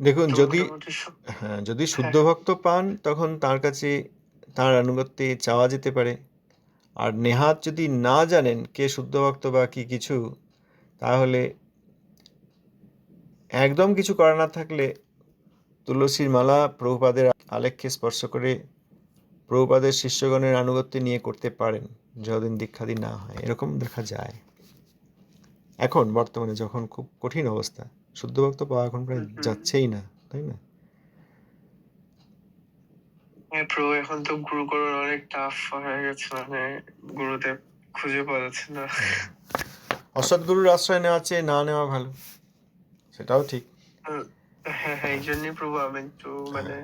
দেখুন, তো যদি মোটামুটি যদি শুদ্ধ হ্যাঁ ভক্ত পান তখন তার কাছে তার আনুগত্যে চাওয়া যেতে পারে। আর নেহাত যদি না জানেন কে শুদ্ধ ভক্ত বা কি কিছু, তাহলে একদম কিছু করা না থাকলে তুলসীর মালা প্রভুপাদের আলেখ্যে স্পর্শ করে প্রভুপাদের শিষ্যগণের আনুগত্য নিয়ে করতে পারেন, যতদিন দীক্ষাদি না হয়। এরকম দেখা যায় এখন বর্তমানে, যখন খুব কঠিন অবস্থা, শুদ্ধ ভক্ত পাওয়া এখন প্রায় যাচ্ছেই না, তাই না? হ্যাঁ প্রভু, এখন তো গুরু করার অনেক টাফ হয়ে গেছে, মানে গুরুদেব খুঁজে পাওয়া যাচ্ছে না। অসৎগুরুর আশ্রয় নেওয়ার চেয়ে না নেওয়া ভালো, সেটাও ঠিক। হ্যাঁ হ্যাঁ, এই জন্যই প্রভু আমি একটু মানে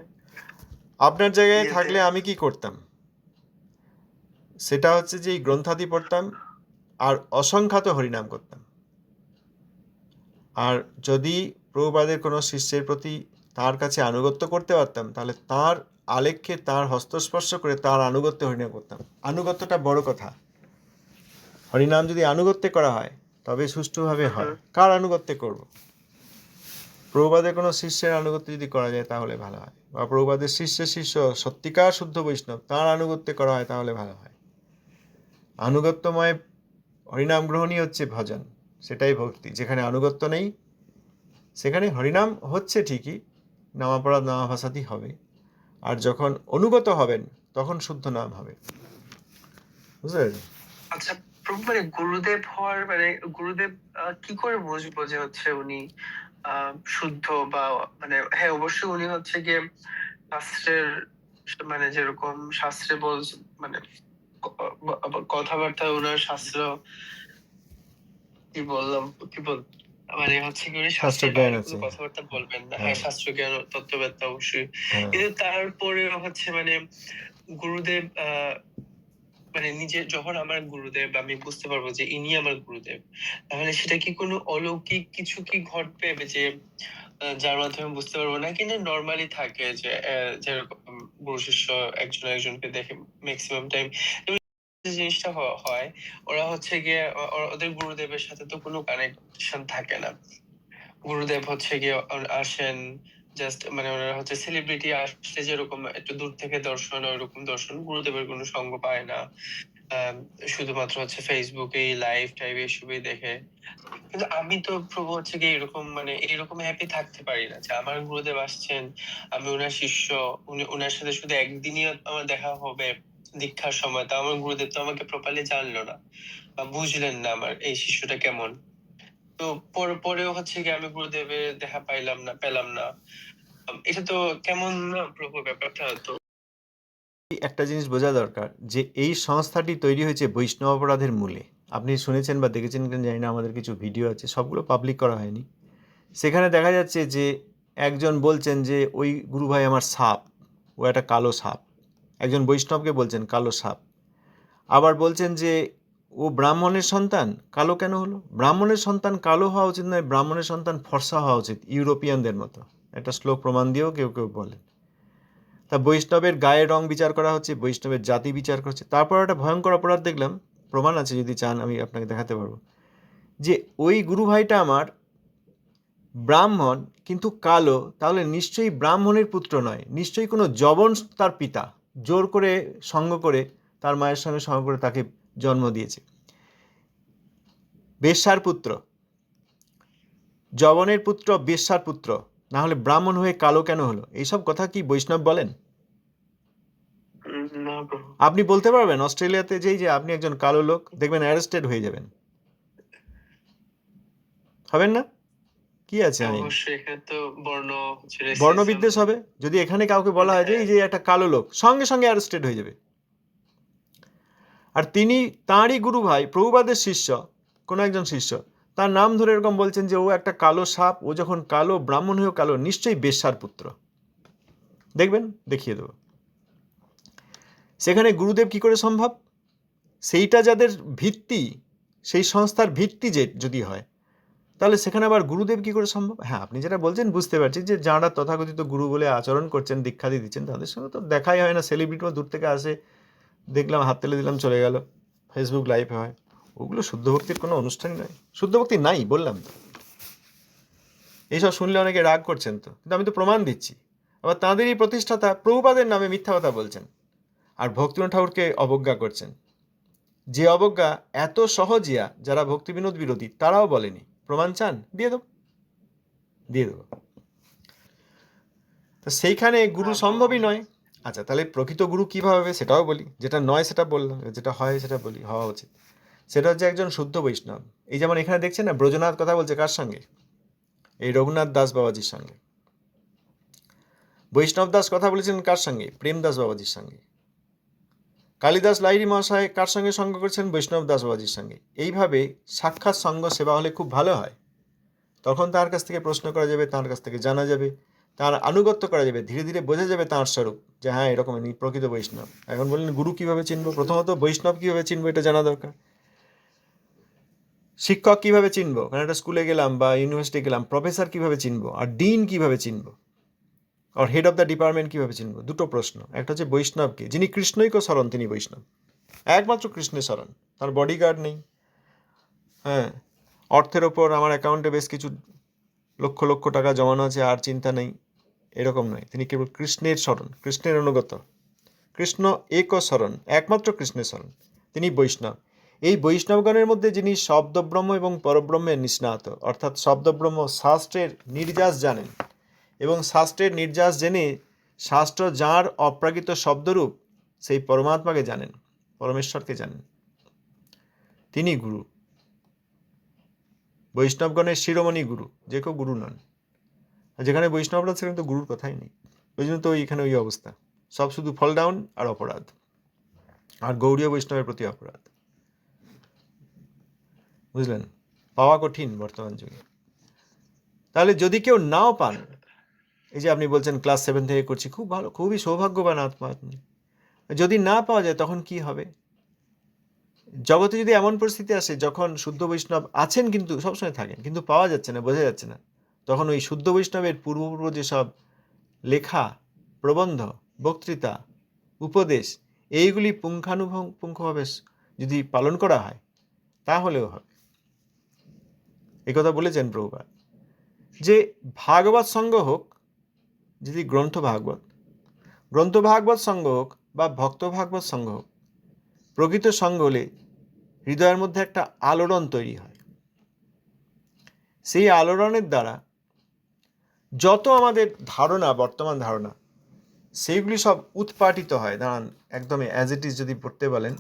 আপনার জায়গায় ইয়েতে থাকলে আমি কি করতাম, সেটা হচ্ছে যে এই গ্রন্থাদি পড়তাম আর অসংখ্যাত হরিনাম করতাম। আর যদি প্রভুপাদের কোনো শিষ্যের প্রতি তার কাছে আনুগত্য করতে পারতাম, তাহলে তার আলেখ্যে তার হস্তস্পর্শ করে তার আনুগত্যে হরিনাম করতাম। আনুগত্যটা বড় কথা। হরিনাম যদি আনুগত্যে করা হয় তবে সুষ্ঠুভাবে হয়। কার আনুগত্যে করব? প্রভুপাদের কোনো শিষ্যের আনুগত্য যদি করা যায় তাহলে ভালো হয়, বা প্রভুপাদের শিষ্য সত্যিকার শুদ্ধ বৈষ্ণব তার আনুগত্যে করা হয় তাহলে ভালো হয়। আনুগত্যময় হরিনাম গ্রহণই হচ্ছে ভজন, সেটাই ভক্তি। যেখানে আনুগত্য নেই সেখানে হরিনাম হচ্ছে ঠিকই, নামাপড়া নামাভাসাদি হবে, আর যখন অনুগত হবেন তখন শুদ্ধ নাম হবে। বুঝতে পেরেছেন? আচ্ছা প্রভু, মানে গুরুদেব হওয়ার মানে গুরুদেব কি করে বুঝবো যে হচ্ছে উনি শুদ্ধ, বা মানে হ্যাঁ অবশ্যই উনি হচ্ছে গিয়ে শাস্ত্রের, মানে যেরকম শাস্ত্রে বলছে, মানে কথাবার্তা ওনার শাস্ত্র, কি বললাম কি বল মানে হচ্ছে কি উনি শাস্ত্র শাস্ত্রের জ্ঞান বাইরে কোনো আছে। কথাবার্তা বলবেন না। হ্যাঁ হ্যাঁ, শাস্ত্র জ্ঞান তত্ত্ববেত্তা অবশ্যই, হ্যাঁ। কিন্তু তারপরেও হচ্ছে মানে গুরুদেব মানে নিজে যখন আমার গুরুদেব, আমি বুঝতে পারবো যে ইনি আমার গুরুদেব, তাহলে সেটা কি কোনো অলৌকিক কিছু কি ঘটবে যে যার মাধ্যমে বুঝতে পারবো? না কিন্তু নর্মালি থাকে যে যেরকম গুরু শিষ্য একজন একজনকে দেখে ম্যাক্সিমাম টাইম যে জিনিসটা হয়, ওরা হচ্ছে গিয়ে ওদের গুরুদেবের সাথে তো কোনো কানেকশন থাকে না। গুরুদেব হচ্ছে গিয়ে আসেন জাস্ট, মানে ওনারা হচ্ছে সেলিব্রিটি আসলে যেরকম একটু দূর থেকে দর্শন, ওইরকম দর্শন, গুরুদেবের কোনো সঙ্গ পায় না। আহ, শুধুমাত্র হচ্ছে ফেসবুকে লাইভ টাইভ এসবই দেখে। কিন্তু আমি তো প্রভু হচ্ছে গিয়ে এরকম মানে এরকম হ্যাপি থাকতে পারি না যে আমার গুরুদেব আসছেন, আমি ওনার শিষ্য, উনি ওনার সাথে শুধু একদিনই আমার দেখা হবে দীক্ষার সময়, তো আমার গুরুদেব তো আমাকে প্রপারলি জানলো না বা বুঝলেন না আমার এই শিষ্যটা কেমন। তো পরেও হচ্ছে কি আমি গুরুদেবের দেখা পেলাম না। এটা তো কেমন না প্রভু ব্যাপারটা তো। একটা জিনিস বোঝা দরকার, যে এই সংস্থাটি তৈরি হয়েছে বৈষ্ণব অপরাধের মূলে। আপনি শুনেছেন বা দেখেছেন কিনা জানি না, আমাদের কিছু ভিডিও আছে, সবগুলো পাবলিক করা হয়নি। সেখানে দেখা যাচ্ছে যে একজন বলছেন যে ওই গুরু ভাই আমার সাপ, ও একটা কালো সাপ। একজন বৈষ্ণবকে বলছেন কালো সাপ। আবার বলছেন যে ও ব্রাহ্মণের সন্তান, কালো কেন হলো? ব্রাহ্মণের সন্তান কালো হওয়া উচিত নয়, ব্রাহ্মণের সন্তান ফর্সা হওয়া উচিত, ইউরোপিয়ানদের মতো। একটা শ্লোক প্রমাণ দিয়েও কেউ কেউ বলেন। তা বৈষ্ণবের গায়ের রং বিচার করা হচ্ছে, বৈষ্ণবের জাতি বিচার করছে। তারপর একটা ভয়ঙ্কর অপরাধ দেখলাম, প্রমাণ আছে, যদি চান আমি আপনাকে দেখাতে পারবো, যে ওই গুরু ভাইটা আমার ব্রাহ্মণ কিন্তু কালো, তাহলে নিশ্চয়ই ব্রাহ্মণের পুত্র নয়, নিশ্চয়ই কোনো জবন তার পিতা জোর করে সঙ্গ করে তার মায়ের সঙ্গে সঙ্গ করে তাকে জন্ম দিয়েছে। বেশ্যার পুত্র, জবনের পুত্র, বেশ্যার পুত্র, না হলে ব্রাহ্মণ হয়ে কালো কেন হলো? এইসব কথা কি বৈষ্ণব বলেন? না প্রভু। আপনি বলতে পারবেন অস্ট্রেলিয়াতে যেই যে আপনি একজন কালো লোক, দেখবেন অ্যারেস্টেড হয়ে যাবেন? হবেন না? কি আছে আইন? অবশ্যই এখানে তো বর্ণ হচ্ছে রেসিজম। বর্ণবিদ্বেষ হবে। যদি এখানে কাউকে বলা হয় যে এই যে একটা কালো লোক, সঙ্গে সঙ্গে অ্যারেস্টেড হয়ে যাবে। আর তিনি তাঁরই গুরু ভাই, প্রভুপাদের শিষ্য, কোনো একজন শিষ্য, তার নাম ধরে এরকম বলছেন যে ও একটা কালো সাপ, ও যখন কালো, ব্রাহ্মণ হয়েও কালো, নিশ্চয়ই বেশ্যার পুত্র। দেখবেন, দেখিয়ে দেবো। সেখানে গুরুদেব কি করে সম্ভব? সেইটা যাদের ভিত্তি, সেই সংস্থার ভিত্তি যে যদি হয়, তাহলে সেখানে আবার গুরুদেব কি করে সম্ভব? হ্যাঁ, আপনি যেটা বলছেন বুঝতে পারছি, যে যাঁরা তথাকথিত গুরু বলে আচরণ করছেন, দীক্ষা দিয়ে দিচ্ছেন, তাদের সঙ্গে তো দেখাই হয় না। সেলিব্রিটিও দূর থেকে আসে, দেখলাম, হাত তেলে দিলাম, চলে গেল, ফেসবুক লাইভ হয়। ওগুলো শুদ্ধ ভক্তির কোনো অনুষ্ঠানই নয়, শুদ্ধ ভক্তি নাই, বললাম তো। এইসব শুনলে অনেকে রাগ করছেন তো, কিন্তু আমি তো প্রমাণ দিচ্ছি। আবার তাঁদেরই প্রতিষ্ঠাতা প্রভুপাদের নামে মিথ্যা কথা বলছেন আর ভক্তিবিনোদ ঠাকুরকে অবজ্ঞা করছেন। যে অবজ্ঞা এত সহজিয়া যারা ভক্তিবিনোদ বিরোধী তারাও বলেনি। প্রমাণ চান? দিয়ে দেবো, দিয়ে দেবো। তো সেইখানে গুরু সম্ভবই নয়। আচ্ছা, তাহলে প্রকৃত গুরু কীভাবে হবে সেটাও বলি। যেটা নয় সেটা বললাম, যেটা হয় সেটা বলি, হওয়া উচিত। সেটা হচ্ছে একজন শুদ্ধ বৈষ্ণব। এই যেমন এখানে দেখছেন না, ব্রজনাথ কথা বলছে কার সঙ্গে? এই রঘুনাথ দাস বাবাজির সঙ্গে। বৈষ্ণব দাস কথা বলেছেন কার সঙ্গে? প্রেমদাস বাবাজির সঙ্গে। কালিদাস লাহিড়ী মহাশয় কার সঙ্গে সঙ্গ করছেন? বৈষ্ণব দাস বাবাজির সঙ্গে। এইভাবে সাক্ষাৎ সঙ্গ সেবা হলে খুব ভালো হয়। তখন তার কাছ থেকে প্রশ্ন করা যাবে, তার কাছ থেকে জানা যাবে, তার আনুগত্য করা যাবে, ধীরে ধীরে বোঝা যাবে তাঁর স্বরূপ যে হ্যাঁ এরকম প্রকৃত বৈষ্ণব। এখন বললেন গুরু কিভাবে চিনব? প্রথমত বৈষ্ণব কিভাবে চিনব এটা জানা দরকার। শিক্ষক কিভাবে চিনব? কারণ একটা স্কুলে গেলাম বা ইউনিভার্সিটি গেলাম, প্রফেসর কিভাবে চিনব? আর ডিন কিভাবে চিনব? আর হেড অফ দ্য ডিপার্টমেন্ট কিভাবে চিনব? দুটো প্রশ্ন। একটা হচ্ছে বৈষ্ণবকে, যিনি কৃষ্ণৈক শরণ তিনি বৈষ্ণব, একমাত্র কৃষ্ণের শরণ, তার বডিগার্ড নেই। হ্যাঁ, অর্থের ওপর আমার অ্যাকাউন্টে বেশ কিছু লক্ষ লক্ষ টাকা জমানো আছে আর চিন্তা নেই, এরকম নয়। তিনি কেবল কৃষ্ণের শরণ, কৃষ্ণের অনুগত। কৃষ্ণ এক শরণ, একমাত্র কৃষ্ণের শরণ, তিনি বৈষ্ণব। এই বৈষ্ণবগণের মধ্যে যিনি শব্দব্রহ্ম এবং পরব্রহ্মের নিষ্ণাত, অর্থাৎ শব্দব্রহ্ম শাস্ত্রের নির্যাস জানেন এবং শাস্ত্রের নির্যাস জেনে শাস্ত্র যাঁর অপ্রাকৃত শব্দরূপ সেই পরমাত্মাকে জানেন, পরমেশ্বরকে জানেন, তিনি গুরু। বৈষ্ণবগণের শিরোমণি গুরু, যে কেউ গুরু নন। আর যেখানে বৈষ্ণবরা সেখানে তো গুরুর কথাই নেই। ওই জন্য তো এখানে ওই অবস্থা, সব শুধু ফল ডাউন আর অপরাধ, আর গৌড়ীয় বৈষ্ণবের প্রতি অপরাধ। বুঝলেন? পাওয়া কঠিন বর্তমান যুগে। তাহলে যদি কেউ নাও পান, এই যে আপনি বলছেন ক্লাস 7 থেকে করছি, খুব ভালো, খুবই সৌভাগ্যবান আত্মা আপনি। যদি না পাওয়া যায় তখন কি হবে? জগতে যদি এমন পরিস্থিতি আসে যখন শুদ্ধ বৈষ্ণব আছেন কিন্তু সবসময় থাকেন, কিন্তু পাওয়া যাচ্ছে না, বোঝা যাচ্ছে না, তখন ওই শুদ্ধ বৈষ্ণবের পূর্বপূর্ব যেসব লেখা, প্রবন্ধ, বক্তৃতা, উপদেশ, এইগুলি পুঙ্খানুপুঙ্খভাবে যদি পালন করা হয় তাহলেও হবে। এই কথা বলেছেন প্রভুপাদ যে ভাগবত সঙ্গ হোক, যদি গ্রন্থ ভাগবত সঙ্গ হোক বা ভক্ত ভাগবত সঙ্গ হোক, প্রকৃত সঙ্গ হলে হৃদয়ের মধ্যে একটা আলোড়ন তৈরি হয়। সেই আলোড়নের দ্বারা যত আমাদের ধারণা, বর্তমান ধারণা, সেইগুলি সব উৎপাটিত হয়। দাঁড়ান, একদম অ্যাজ ইট ইজ যদি পড়তে বলেন,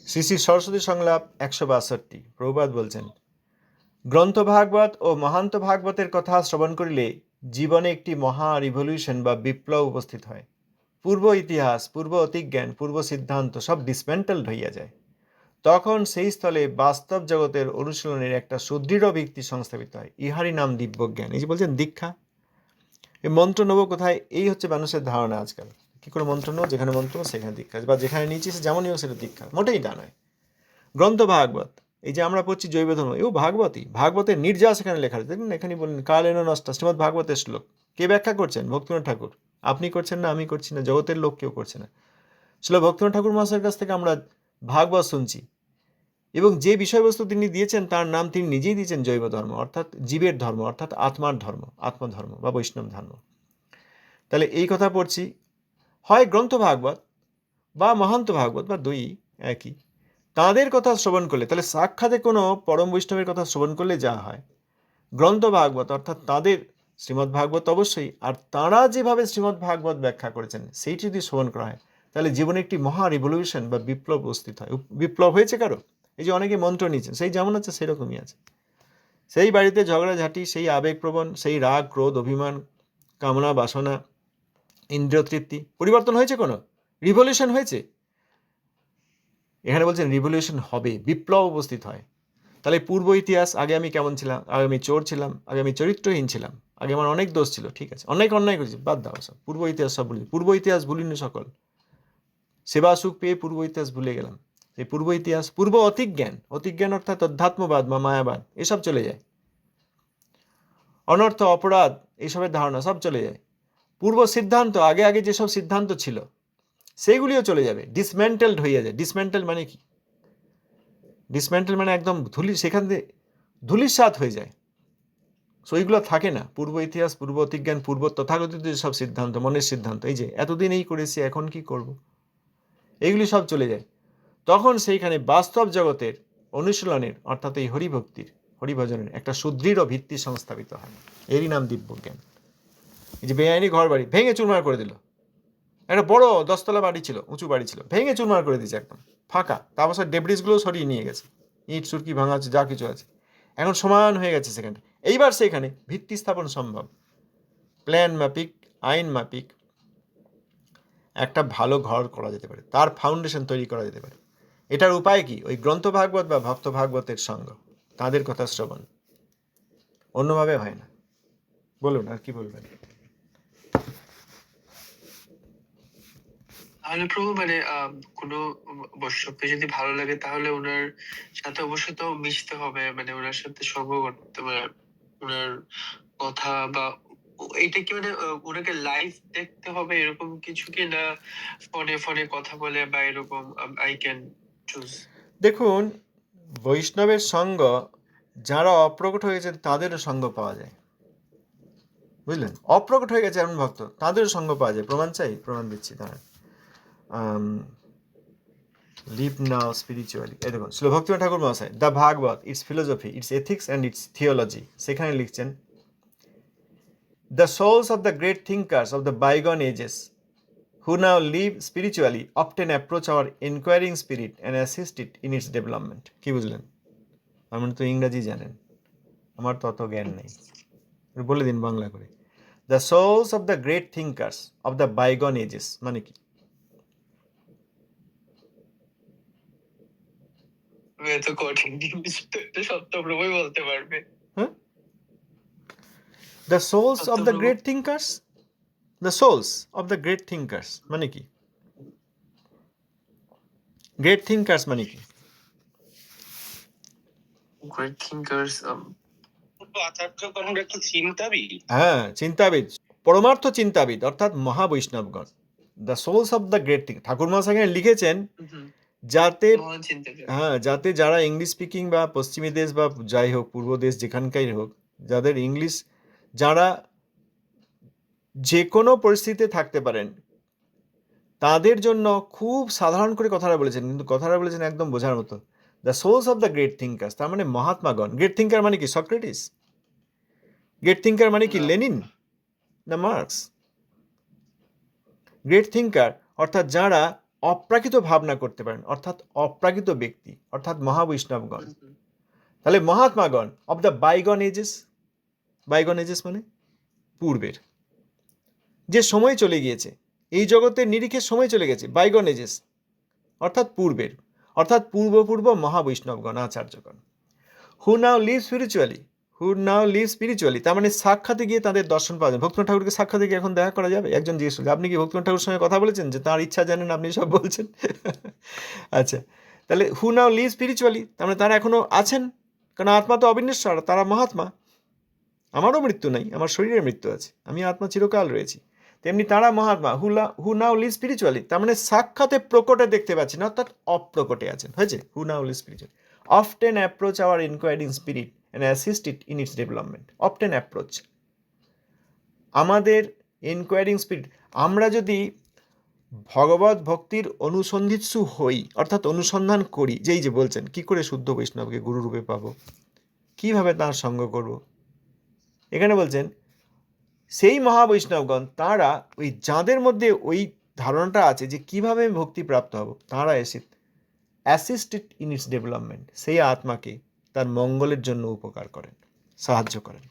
শ্রী শ্রী সরস্বতী সংলাপ 162। প্রভুপাদ বলছেন, গ্রন্থ ভাগবত ও মহান্ত ভাগবতের কথা শ্রবণ করিলে জীবনে একটি মহা রিভলিউশন বা বিপ্লব উপস্থিত হয়। পূর্ব ইতিহাস, পূর্ব অতিজ্ঞান, পূর্ব সিদ্ধান্ত সব ডিসমেন্টেলড হইয়া যায়। তখন সেই স্থলে বাস্তব জগতের অনুশীলনের একটা সুদৃঢ় ভিত্তি সংস্থাপিত হয়। ইহারই নাম দিব্যজ্ঞান। এই যে বলছেন দীক্ষা, এই মন্ত্র নেবো কোথায়, এই হচ্ছে মানুষের ধারণা আজকাল। কী করে মন্ত্র নেবো? যেখানে মন্ত্র সেখানে দীক্ষা, বা যেখানে নিয়েছি সে যেমনই হোক সেটা দীক্ষা। মোটেই তা নয়। গ্রন্থ ভাগবত, এই যে আমরা পড়ছি জৈব ধর্ম, এও ভাগবতই, ভাগবতের নির্যাস এখানে লেখা আছে। দেখুন এখানে বললেন কালেন নষ্ট, শ্রীমৎ ভাগবতের শ্লোক। কে ব্যাখ্যা করছেন? ভক্তিবিনোদ ঠাকুর। আপনি করছেন না, আমি করছি না, জগতের লোক কেউ করছে না। শ্রী ভক্তিবিনোদ ঠাকুর মহাশয়ের কাছ থেকে আমরা ভাগবত শুনছি, এবং যে বিষয়বস্তু তিনি দিয়েছেন তার নাম তিনি নিজেই দিয়েছেন জৈব ধর্ম, অর্থাৎ জীবের ধর্ম, অর্থাৎ আত্মার ধর্ম, আত্মধর্ম বা বৈষ্ণব ধর্ম। তাহলে এই কথা পড়ছি, হয় গ্রন্থ ভাগবত বা মহান্ত ভাগবত বা দুই একই, তাঁদের কথা শ্রবণ করলে, তাহলে সাক্ষাতে কোনো পরম বৈষ্ণবের কথা শ্রবণ করলে যা হয়, গ্রন্থ ভাগবত অর্থাৎ তাঁদের শ্রীমদ্ ভাগবত অবশ্যই, আর তাঁরা যেভাবে শ্রীমদ্ ভাগবত ব্যাখ্যা করেছেন সেইটি যদি শ্রবণ করা হয়, তাহলে জীবনে একটি মহা রিভলিউশন বা বিপ্লব উপস্থিত হয়। বিপ্লব হয়েছে কারো? এই যে অনেকে মন্ত্র নিয়েছেন, সেই যেমন আছে সেরকমই আছে। সেই বাড়িতে ঝগড়াঝাঁটি, সেই আবেগপ্রবণ, সেই রাগ, ক্রোধ, অভিমান, কামনা, বাসনা, ইন্দ্রিয় তৃপ্তি, পরিবর্তন হয়েছে? কোনো রিভলিউশন হয়েছে? এখানে বলছেন রিভলিউশন হবে, বিপ্লব উপস্থিত হয়। তাহলে পূর্ব ইতিহাস, আগে আমি কেমন ছিলাম, আগে আমি চোর ছিলাম, আগে আমি চরিত্রহীন ছিলাম, আগে আমার অনেক দোষ ছিল, ঠিক আছে, অনেক অন্যায় করেছি, বাদ দাও সব, পূর্ব ইতিহাস সব ভুলি। পূর্ব ইতিহাস ভুলিনি সকল, সেবা সুখ পেয়ে পূর্ব ইতিহাস ভুলে গেলাম। এই পূর্ব ইতিহাস, পূর্ব অতিজ্ঞান, অতিজ্ঞান অর্থাৎ অধ্যাত্মবাদ বা মায়াবাদ, এসব চলে যায়। অনর্থ, অপরাধ, এইসবের ধারণা সব চলে যায়। পূর্ব সিদ্ধান্ত, আগে আগে যেসব সিদ্ধান্ত ছিল সেইগুলিও চলে যাবে, ডিসমেন্টেলড হয়ে যায়। ডিসমেন্টেল মানে কি? ডিসমেন্টেল মানে একদম সেখান থেকে ধুলিস্যাৎ হয়ে যায়। সো এইগুলো থাকে না, পূর্ব ইতিহাস, পূর্ব অতিজ্ঞান, পূর্ব তথাকথিত যেসব সিদ্ধান্ত, মনের সিদ্ধান্ত, এই যে এতদিন এই করেছি এখন কি করব, এইগুলি সব চলে যায়। তখন সেইখানে বাস্তব জগতের অনুশীলনের অর্থাৎ এই হরিভক্তির, হরিভজনের একটা সুদৃঢ় ভিত্তি সংস্থাপিত হয়। এরই নাম দিব্যজ্ঞান। এই যে বেআইনি ঘর বাড়ি ভেঙে চুরমার করে দিল, একটা বড় 10তলা বাড়ি ছিল, উঁচু বাড়ি ছিল, ভেঙে চুরমার করে দিয়েছে, একদম ফাঁকা, তারপর ডেব্রিসগুলো সরিয়ে নিয়ে গেছে, ইট সুরকি ভাঙা আছে, যা কিছু আছে, এখন সমান হয়ে গেছে সেখানে। এইবার সেখানে ভিত্তি স্থাপন সম্ভব, প্ল্যান মাফিক, আইন মাফিক একটা ভালো ঘর করা যেতে পারে, তার ফাউন্ডেশন তৈরি করা যেতে পারে। এটার উপায় কি? ওই গ্রন্থ ভাগবত বা ভক্ত ভাগবতের সঙ্গ, তাদের কথা শ্রবণ, অন্যভাবে হয় না। বলুন আর কি বলবেন। তাহলে প্রভু মানে কোনো বৈষ্ণবকে যদি ভালো লাগে তাহলে ওনার সাথে অবশ্যই তো মিশতে হবে, মানে ওনার সাথে সঙ্গ করতে হবে, ওনার কথা বা এটা কি মানে ওনাকে লাইভ দেখতে হবে এরকম কিছু কি, না ফোনে ফোনে কথা বলে বা এরকম আই ক্যান চুজ? দেখুন, বৈষ্ণবের সঙ্গ যারা অপ্রকট হয়ে গেছেন তাদেরও সঙ্গ পাওয়া যায়, বুঝলেন? অপ্রকট হয়ে গেছে এমন ভক্ত, তাদেরও সঙ্গ পাওয়া যায়। প্রমাণ চাই? প্রমাণ দিচ্ছি, দাঁড়ান। লিভ নাও স্পিরিচুয়ালি, এই দেখুন শ্রী ভক্তিনাথ ঠাকুর মহাশয়, the Bhagavat, its philosophy, its ethics and its theology, সেখানে লিখছেন, the souls of the great thinkers of the bygone ages who now live spiritually often approach our inquiring spirit and assist it in its development. কি বুঝলেন? আপনি তো ইংরেজি জানেন, আমার তো অত জ্ঞান নেই, বলে দিন বাংলা করে। The souls of the great thinkers of the bygone ages মানে কি? এত কঠিন জিনিস তো একটা সত্যপ্রভুই বলতে পারবে। হ্যাঁ, the souls of the Satyaprabhu great thinkers, the souls of the great thinkers মানে কি? গ্রেট থিঙ্কার্স মানে কি? গ্রেট থিঙ্কার্স আচার্যগণরা কি চিন্তাবিদ? হ্যাঁ, চিন্তাবিদ, পরমার্থ চিন্তাবিদ অর্থাৎ মহাবৈষ্ণবগণ। The souls of the great think, Thakur মহাশয় এখানে লিখেছেন যাতে, মহান চিন্তাবিদ। হ্যাঁ, যাতে যারা ইংলিশ স্পিকিং বা পশ্চিমী দেশ বা যাই হোক পূর্ব দেশ যেখানকাই হোক, যাদের ইংলিশ, যারা যে কোনো পরিস্থিতিতে থাকতে পারেন, তাদের জন্য খুব সাধারণ করে কথাটা বলেছেন, কিন্তু কথাটা বলেছেন একদম বোঝার মতো। The souls of the great thinkers, তার মানে মহাত্মাগণ। গ্রেট থিঙ্কার মানে কি? সক্রেটিস? গ্রেট থিঙ্কার মানে কি? না। লেনিন না মার্কস? গ্রেট থিঙ্কার অর্থাৎ যারা অপ্রাকৃত ভাবনা করতে পারেন, অর্থাৎ অপ্রাকৃত ব্যক্তি, অর্থাৎ মহাবৈষ্ণবগণ। তাহলে মহাত্মাগণ of the bygone edges, বাইগন ages মানে পূর্বের, যে সময় চলে গিয়েছে, এই জগতের নিরিখে সময় চলে গেছে, বাইগন এজেস অর্থাৎ পূর্বের, অর্থাৎ পূর্ব মহাবৈষ্ণবগণ, আচার্যগণ। হু নাও লিভ স্পিরিচুয়ালি, হু নাও লিভ স্পিরিচুয়ালি, তার মানে সাক্ষাতে গিয়ে তাদের দর্শন পাওয়া যায়। ভক্তিনাথ ঠাকুরকে সাক্ষাতে গিয়ে এখন দেখা করা যাবে? একজন জিজ্ঞেস করছে, আপনি কি ভক্তিনাথ ঠাকুরের সঙ্গে কথা বলেছেন যে তার ইচ্ছা জানেন, আপনি সব বলছেন? আচ্ছা, তাহলে হু নাও লিভ স্পিরিচুয়ালি, তার মানে তারা এখনো আছেন, কারণ আত্মা তো অবিনশ্বর, তারা মহাত্মা। আমারও মৃত্যু নাই, আমার শরীরের মৃত্যু আছে, আমি আত্মা চিরকাল রয়েছি। তেমনি তারা মহাত্মা, হু নাও লিভ স্পিরিচুয়ালি, তার মানে সাক্ষাতে প্রকটে দেখতে পাচ্ছেন, অর্থাৎ অপ্রকটে আছেন, হয়েছে? Who now live spiritually often approach our inquiring spirit and assist it in its development. often approach আমাদের ইনকোয়ারিং স্পিরিট, আমরা যদি ভগবত ভক্তির অনুসন্ধিৎসু হই, অর্থাৎ অনুসন্ধান করি, যেই যে বলছেন কি করে শুদ্ধ বৈষ্ণবকে গুরুরূপে পাবো, কিভাবে তার সঙ্গ করব, এখানে বলছেন সেই মহাবৈষ্ণবগণ, তারা ওই যাদের মধ্যে ওই ধারণাটা আছে যে কিভাবে ভক্তি প্রাপ্ত হব, তারা এসে assist it in it's development, সেই আত্মাকে তার মঙ্গলের জন্য উপকার করেন, সাহায্য করেন,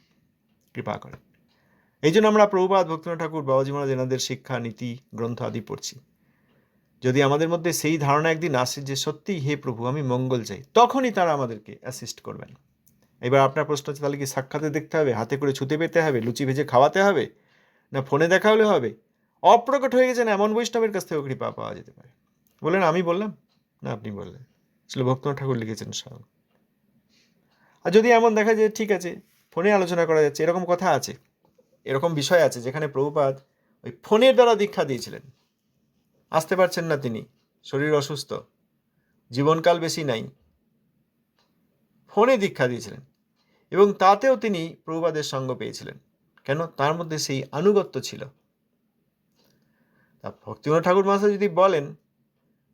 কৃপা করেন। এই জন্য আমরা প্রভুপাদ, ভক্তিনাথ ঠাকুর, বাবাজি মহারাজ এনাদের শিক্ষা নীতি গ্রন্থ আদি পড়ছি। যদি আমাদের মধ্যে সেই ধারণা একদিন আসে যে সত্যিই হে প্রভু আমি মঙ্গল চাই, তখনই তারা আমাদেরকে অ্যাসিস্ট করবেন। এবার আপনার প্রশ্ন হচ্ছে, তাহলে কি সাক্ষাতে দেখতে হবে, হাতে করে ছুতে পেতে হবে, লুচি ভেজে খাওয়াতে হবে, না ফোনে দেখা হলে হবে? অপ্রকট হয়ে গেছেন এমন বৈষ্ণবের কাছ থেকেও কৃপা পাওয়া যেতে পারে। বললেন আমি বললাম না আপনি বললেন? আসলে ভক্তিনাথ ঠাকুর লিখেছেন সব। আর যদি এমন দেখা যায় ঠিক আছে ফোনে আলোচনা করা যাচ্ছে, এরকম কথা আছে, এরকম বিষয় আছে যেখানে প্রভুপাদ ওই ফোনের দ্বারা দীক্ষা দিয়েছিলেন, আসতে পারছেন না তিনি, শরীর অসুস্থ, জীবনকাল বেশি নাই, ফোনে দীক্ষা দিয়েছিলেন। এবং তাতেও তিনি প্রভুপাদের সঙ্গ পেয়েছিলেন। কেন? তার মধ্যে সেই আনুগত্য ছিল। তা ভক্তিবিনোদ ঠাকুর মহাশয় যদি বলেন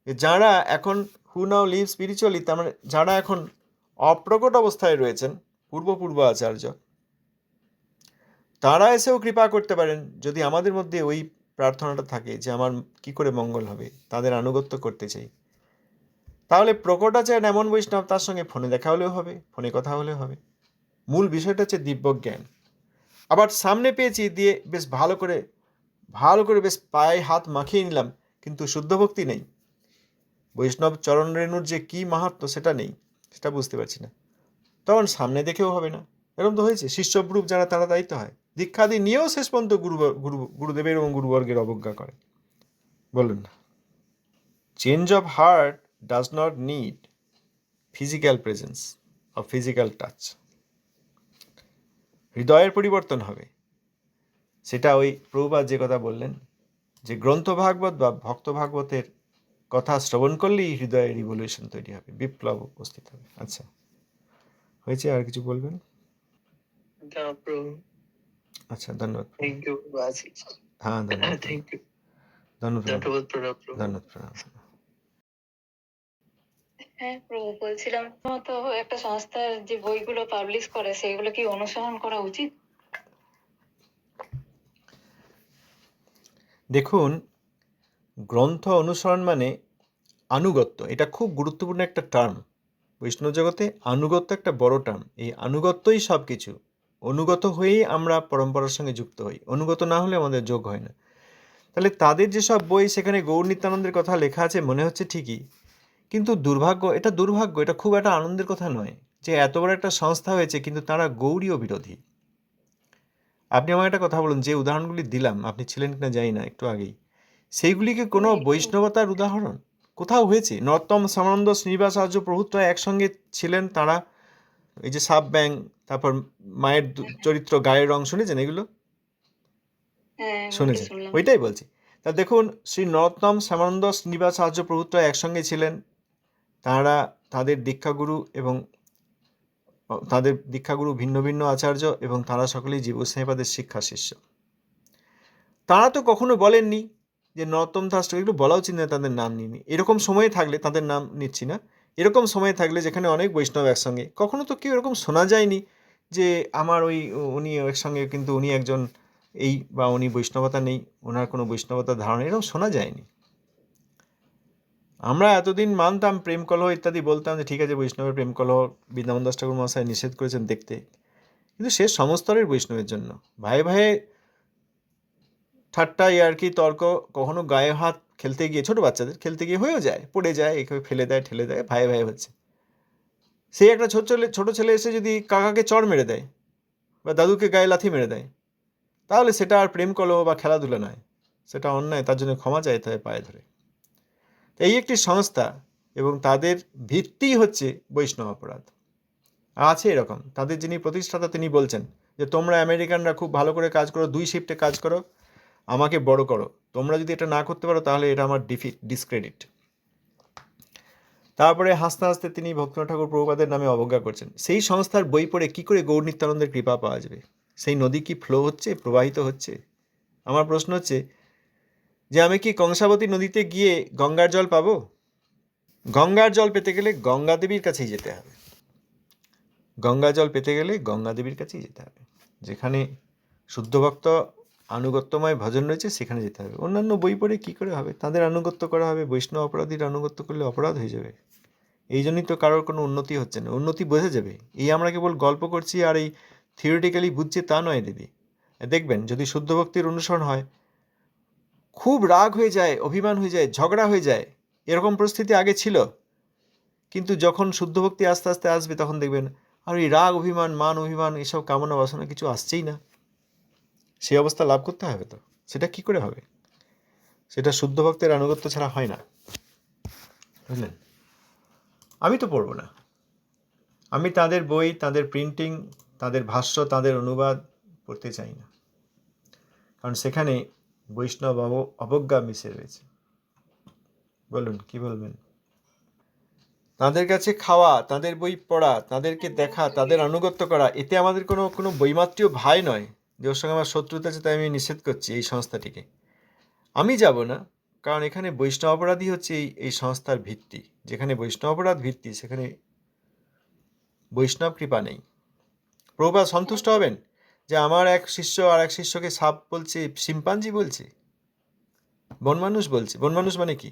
যে যারা এখন হু নাও লিভ স্পিরিচুয়ালি, তার মানে যারা এখন অপ্রকট অবস্থায় রয়েছেন, পূর্ব আচার্য, তারা এসেও কৃপা করতে পারেন যদি আমাদের মধ্যে ওই প্রার্থনাটা থাকে যে আমার কি করে মঙ্গল হবে, তাদের আনুগত্য করতে চাই। তাহলে প্রকটাচার্য এমন বৈষ্ণব, তার সঙ্গে ফোনে দেখা হলেও হবে, ফোনে কথা হলেও হবে। মূল বিষয়টা হচ্ছে দিব্যজ্ঞান। আবার সামনে পেয়েছি দিয়ে বেশ ভালো করে বেশ পায়ে হাত মাখিয়ে নিলাম, কিন্তু শুদ্ধ ভক্তি নেই, বৈষ্ণব চরণ রেণুর যে কি মাহাত্ম্য সেটা নেই, সেটা বুঝতে পারছি না, তখন সামনে দেখেও হবে না। এরকম তো হয়েছে, শিষ্যপ্রুপ যারা তারা দায়িত্ব হয়, দীক্ষাদি নিয়েও শেষ পর্যন্ত গুরুদেবের এবং গুরুবর্গের অবজ্ঞা করে। বলুন না, change of heart does not need physical presence of physical touch. হৃদয়ের পরিবর্তন হবে, সেটা ওই প্রভুপাদ যে কথা বললেন যে গ্রন্থ ভাগবত বা ভক্ত ভাগবতের কথা শ্রবণ করলেই হৃদয়ে রিভলিউশন তৈরি হবে, বিপ্লব উপস্থিত হবে। আচ্ছা, হয়েছে? আর কিছু বলবেন? আচ্ছা, ধন্যবাদ। থ্যাংক ইউ বাজি। হ্যাঁ, ধন্যবাদ, থ্যাংক ইউ। ধন্যবাদ, প্রণাম। ধন্যবাদ। হ্যাঁ প্রভু, বলছিলাম তো একটা সংস্থার যে বইগুলো পাবলিশ করে সেগুলো কি অনুসরণ করা উচিত? দেখুন, গ্রন্থ অনুসরণ মানে আনুগত্য, এটা খুব গুরুত্বপূর্ণ একটা টার্ম। বৈষ্ণব জগতে আনুগত্য একটা বড় টার্ম। এই আনুগত্যই সব কিছু। অনুগত হয়েই আমরা পরম্পরার সঙ্গে যুক্ত হই, অনুগত না হলে আমাদের যোগ হয় না। তাহলে তাদের যেসব বই, সেখানে গৌর নিত্যানন্দের কথা লেখা আছে মনে হচ্ছে ঠিকই, কিন্তু দুর্ভাগ্য, এটা খুব একটা আনন্দের কথা নয় যে এত বড় একটা সংস্থা হয়েছে কিন্তু তারা গৌড়ীয় বিরোধী। আপনি আমাকে একটা কথা বলুন, যে উদাহরণগুলি দিলাম, আপনি ছিলেন কিনা জানি না একটু আগেই, সেইগুলিকে কোনো বৈষ্ণবতার উদাহরণ কোথাও হয়েছে? নরোত্তম সামানন্দ শ্রীনিবাস আর্য প্রভুত্ব একসঙ্গে ছিলেন তারা। এই যে সাব ব্যাং, তারপর মায়ের চরিত্র, গায়ের রং, শুনেছেন এগুলো? শুনেছেন? ওইটাই বলছি। তা দেখুন, শ্রী নরোত্তম শ্যামানন্দ শ্রীনিবাস আর্য প্রভুত্ব একসঙ্গে ছিলেন। তাঁরা তাদের দীক্ষাগুরু ভিন্ন ভিন্ন আচার্য, এবং তারা সকলেই জীবস্নেহপাদের শিক্ষা শিষ্য। তারা তো কখনো বলেননি যে নরোত্তম দাস, এগুলো বলা উচিত না, তাদের নাম নিইনি। এরকম সময়ে থাকলে, তাদের নাম নিচ্ছি না, এরকম সময়ে থাকলে যেখানে অনেক বৈষ্ণব একসঙ্গে, কখনো তো কেউ এরকম শোনা যায়নি যে আমার উনি একসঙ্গে, কিন্তু উনি একজন এই, বা উনি বৈষ্ণবতা নেই, ওনার কোনো বৈষ্ণবতার ধারণা, এরকম শোনা যায়নি। আমরা এতদিন মানতাম প্রেম কলহ ইত্যাদি, বলতাম যে ঠিক আছে বৈষ্ণবের প্রেম কলহ বৃন্দাবন দাস ঠাকুর মহাশয় নিষেধ করেছেন দেখতে, কিন্তু সে সমস্তরের বৈষ্ণবের জন্য। ভাই ভাইয়ে ঠাট্টা, ইয়ার্কি, তর্ক, কখনো গায়ে হাত খেলতে গিয়ে, ছোট বাচ্চাদের খেলতে গিয়ে হয়েও যায়, পড়ে যায়, একে ফেলে দেয়, ঠেলে দেয়, ভাই হচ্ছে। সেই একটা ছোট ছেলে এসে যদি কাকাকে চড় মেরে দেয় বা দাদুকে গায়ে লাথি মেরে দেয়, তাহলে সেটা আর প্রেম কলহ বা খেলাধুলা নয়, সেটা অন্যায়, তার জন্য ক্ষমা চাইতে হয় পায়ে ধরে। এই একটি সংস্থা, এবং তাদের ভিত্তি হচ্ছে বৈষ্ণব অপরাধ। আছে এরকম, তাদের যিনি প্রতিষ্ঠাতা তিনি বলছেন যে তোমরা আমেরিকানরা খুব ভালো করে কাজ করো, 2 শিফটে কাজ করো, আমাকে বড় করো, তোমরা যদি এটা না করতে পারো তাহলে এটা আমার ডিসক্রেডিট। তারপরে হাসতে হাসতে তিনি ভক্তিনাথ ঠাকুর প্রভুপাদের নামে অবজ্ঞা করছেন। সেই সংস্থার বই পড়ে কি করে গৌর নিত্যানন্দের কৃপা পাওয়া যাবে? সেই নদী কি ফ্লো হচ্ছে, প্রবাহিত হচ্ছে? আমার প্রশ্ন হচ্ছে যে আমি কি কংসাবতী নদীতে গিয়ে গঙ্গার জল পাবো? গঙ্গার জল পেতে গেলে গঙ্গা দেবীর কাছেই যেতে হবে। গঙ্গা জল পেতে গেলে গঙ্গা দেবীর কাছেই যেতে হবে। যেখানে শুদ্ধ ভক্ত আনুগত্যময় ভজন রয়েছে সেখানে যেতে হবে। অন্যান্য বই পড়ে কী করে হবে? তাদের আনুগত্য করা হবে, বৈষ্ণব অপরাধীর আনুগত্য করলে অপরাধ হয়ে যাবে। এই জন্যই তো কারোর কোনো উন্নতি হচ্ছে না। উন্নতি বোঝা যাবে, এই আমরা কেবল গল্প করছি আর এই থিওরিটিক্যালি বুঝছি তা নয় দিদি। দেখবেন যদি শুদ্ধ ভক্তির অনুসরণ হয়, খুব রাগ হয়ে যায়, অভিমান হয়ে যায়, ঝগড়া হয়ে যায়, এরকম পরিস্থিতি আগে ছিল, কিন্তু যখন শুদ্ধ ভক্তি আস্তে আস্তে আসবে তখন দেখবেন আর এই রাগ অভিমান, মান অভিমান, এসব কামনা বাসনা কিছু আসছেই না। সেই অবস্থা লাভ করতে হবে তো, সেটা কি করে হবে? সেটা শুদ্ধ ভক্তের আনুগত্য ছাড়া হয় না, বুঝলেন? আমি তো পড়ব না, আমি তাদের বই, তাদের প্রিন্টিং, তাদের ভাষ্য, তাদের অনুবাদ পড়তে চাই না, কারণ সেখানে বৈষ্ণব অবজ্ঞা মিশে রয়েছে। বলুন, কি বলবেন? তাদের কাছে খাওয়া, তাদের বই পড়া, তাদেরকে দেখা, তাদের আনুগত্য করা, এতে আমাদের কোনো কোনো বৈমাত্রীয় ভাই নয় যে ওর সঙ্গে আমার শত্রুতা আছে, তাই আমি নিষেধ করছি এই সংস্থাটিকে। আমি যাব না, কারণ এখানে বৈষ্ণব অপরাধী হচ্ছে এই সংস্থার ভিত্তি। যেখানে বৈষ্ণব অপরাধ ভিত্তি, সেখানে বৈষ্ণব কৃপা নেই। প্রভুপাদ সন্তুষ্ট হবেন যে আমার এক শিষ্য আর এক শিষ্যকে সাপ বলছে, শিম্পাঞ্জি বলছে, বনমানুষ বলছে? বনমানুষ মানে কি?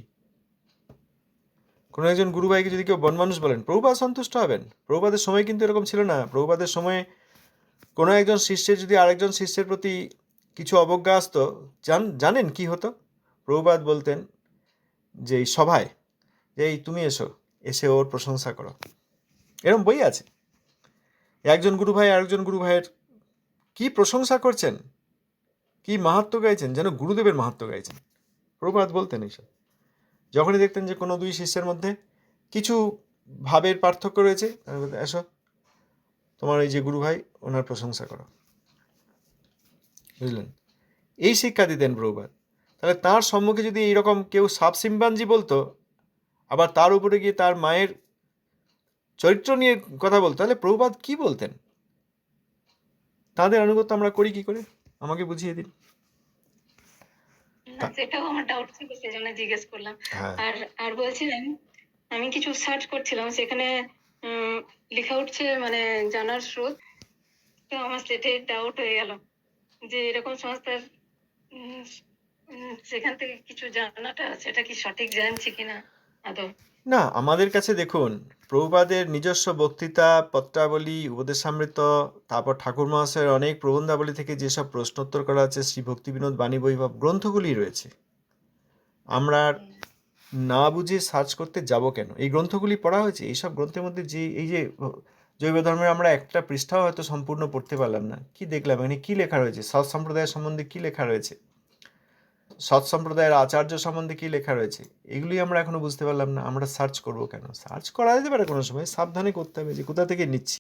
কোনো একজন গুরু ভাইকে যদি কেউ বনমানুষ বলেন, প্রভুপাদ সন্তুষ্ট হবেন? প্রভুপাদের সময় কিন্তু এরকম ছিল না। প্রভুপাদের সময়ে কোনো একজন শিষ্যের যদি আরেকজন শিষ্যের প্রতি কিছু অবজ্ঞা আসতো, জানেন কি হতো? প্রভুপাদ বলতেন যে এই সভায়, যে এই তুমি এসে ওর প্রশংসা করো। এরকম বই আছে। একজন গুরু ভাই আরেকজন গুরু ভাইয়ের কি প্রশংসা করছেন, কি মাহাত্ম্য গাইছেন, যেন গুরুদেবের মাহাত্ম্য গাইছেন। প্রভুপাদ বলতেন এইসব। যখনই দেখতেন যে কোনো দুই শিষ্যের মধ্যে কিছু ভাবের পার্থক্য রয়েছে, তাহলে বলতেন, এসো তোমার এই যে গুরু ভাই, ওনার প্রশংসা করো। বুঝলেন? এই শিক্ষা দিতেন প্রভুপাদ। তাহলে তার সম্মুখে যদি এইরকম কেউ সাপ সিম্পাঞ্জি বলতো, আবার তার উপরে গিয়ে তার মায়ের চরিত্র নিয়ে কথা বলতো, তাহলে প্রভুপাদ কি বলতেন? তাদের আনুগত্য আমরা করি কি করে? আমাকে বুঝিয়ে দিন। না, সেটাও আমার ডাউট ছিল, সেজন্য জিজ্ঞেস করলাম। হ্যাঁ, আর আর বলছিলেন, আমি কিছু সার্চ করছিলাম, সেখানে লেখা উঠছে মানে জানার স্রোত। তো আমার সেটাই ডাউট হয়ে গেল যে এরকম সংস্থার সেখান থেকে কিছু জানাটা সেটা কি সঠিক জানছি কিনা আদৌ। না, আমাদের কাছে দেখুন, প্রভুপাদের নিজস্ব বক্তৃতা, পত্রাবলী, উপদেশামৃত, তারপর ঠাকুর মহাশয়ের অনেক প্রবন্ধাবলী থেকে যেসব প্রশ্নোত্তর করা আছে, শ্রী ভক্তিবিনোদ বাণী বৈভব গ্রন্থগুলি রয়েছে। আমরা না বুঝে সার্চ করতে যাব কেন? এই গ্রন্থগুলি পড়া হয়েছে। এইসব গ্রন্থের মধ্যে যে এই যে জৈব ধর্মের আমরা একটা পৃষ্ঠাও হয়তো সম্পূর্ণ পড়তে পারলাম না। কি দেখলাম এখানে? কি লেখা রয়েছে? সৎ সম্প্রদায়ের সম্বন্ধে কি লেখা রয়েছে? সৎ সম্প্রদায়ের আচার্য সম্বন্ধে কি লেখা রয়েছে? এগুলি আমরা এখনো বুঝতে পারলাম না। আমরা সার্চ করব কেন? সার্চ করা যেতে পারে কোনো সময়, সাবধানে করতে হবে যে কোথা থেকে নিচ্ছি।